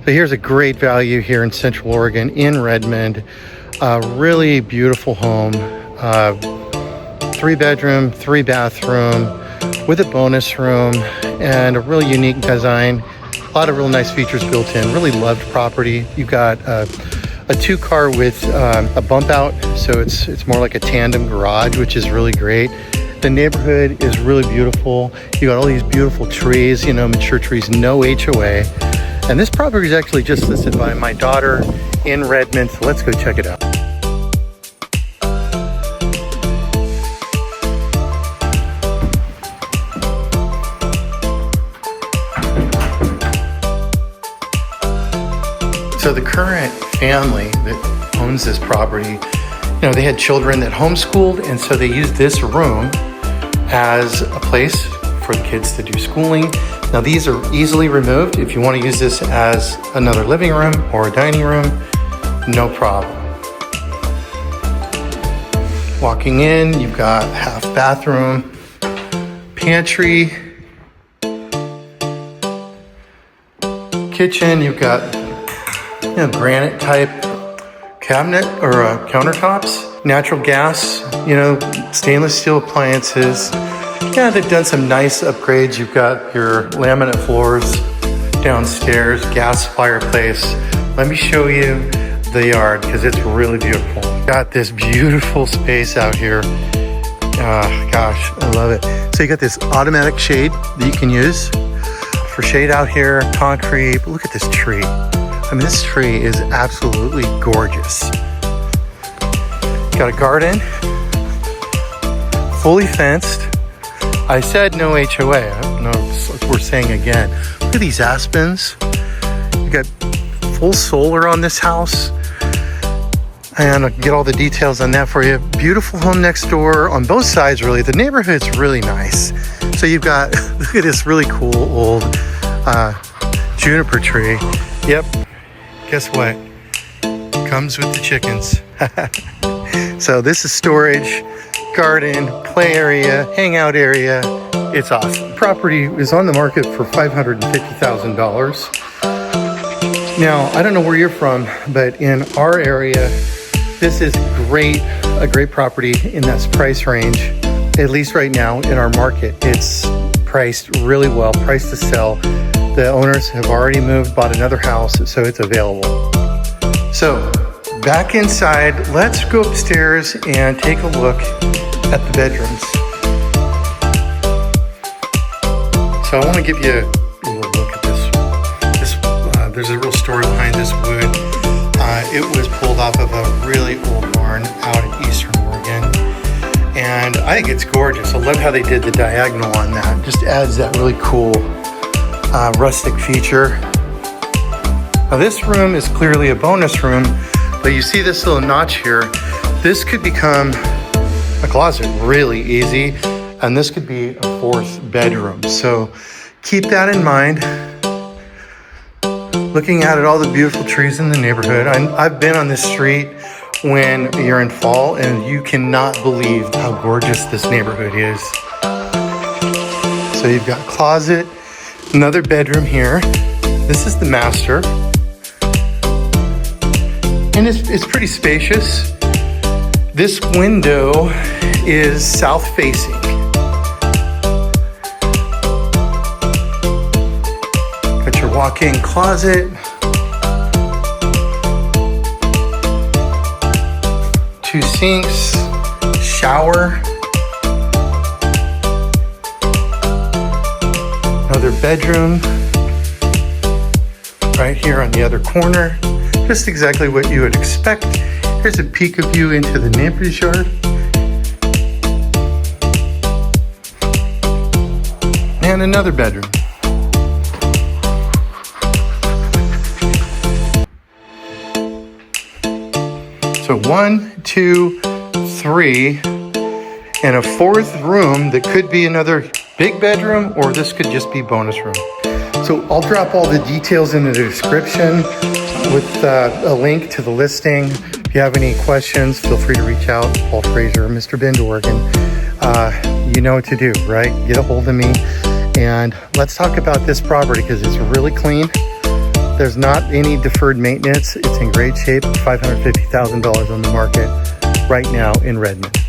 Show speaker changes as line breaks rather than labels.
So here's a great value here in Central Oregon in Redmond. Really beautiful home. 3-bedroom, 3-bathroom with a bonus room and a really unique design. A lot of real nice features built in. Really loved property. You've got a 2-car with a bump out, so it's more like a tandem garage, which is really great. The neighborhood is really beautiful. You got all these beautiful trees, mature trees, no HOA. And this property is actually just listed by my daughter in Redmond, so let's go check it out. So the current family that owns this property, they had children that homeschooled, and so they used this room as a place for the kids to do schooling. Now these are easily removed. If you want to use this as another living room or a dining room, no problem. Walking in, you've got half bathroom, pantry, kitchen. You've got granite type cabinet or countertops, natural gas, stainless steel appliances. Yeah, they've done some nice upgrades. You've got your laminate floors downstairs, gas fireplace. Let me show you the yard because it's really beautiful. Got this beautiful space out here. Gosh, I love it. So you got this automatic shade that you can use for shade out here, concrete. But look at this tree. I mean, this tree is absolutely gorgeous. Got a garden, fully fenced. I said no HOA. I don't know if we're saying again. Look at these aspens. You got full solar on this house. And I'll get all the details on that for you. Beautiful home next door on both sides, really. The neighborhood's really nice. So you've got, look at this really cool old juniper tree. Yep. Guess what? Comes with the chickens. So this is storage, garden, play area, hangout area. It's awesome. Property is on the market for $550,000. Now, I don't know where you're from, but in our area, this is a great property in that price range. At least right now in our market, it's priced really well, priced to sell. The owners have already moved, bought another house, so it's available. So back inside, let's go upstairs and take a look at the bedrooms. So I want to give you a little look at this. There's a real story behind this wood. It was pulled off of a really old barn out in Eastern Oregon. And I think it's gorgeous. I love how they did the diagonal on that. Just adds that really cool rustic feature. Now this room is clearly a bonus room, but you see this little notch here. This could become a closet really easy, and this could be a 4th bedroom. So keep that in mind. Looking out at all the beautiful trees in the neighborhood. I've been on this street when you're in fall, and you cannot believe how gorgeous this neighborhood is. So you've got closet, another bedroom here. This is the master. And it's pretty spacious. This window is south facing. Got your walk-in closet. 2 sinks, shower. Another bedroom right here on the other corner. Just exactly what you would expect. Here's a peek of view into the neighbor's yard. And another bedroom. So 1, 2, 3, and a 4th room that could be another big bedroom, or this could just be bonus room. So I'll drop all the details in the description with a link to the listing. If you have any questions, feel free to reach out. Paul Fraser, Mr. Bend, Oregon. You know what to do, right? Get a hold of me and let's talk about this property because it's really clean, There's not any deferred maintenance. It's in great shape. $550,000 on the market right now in Redmond.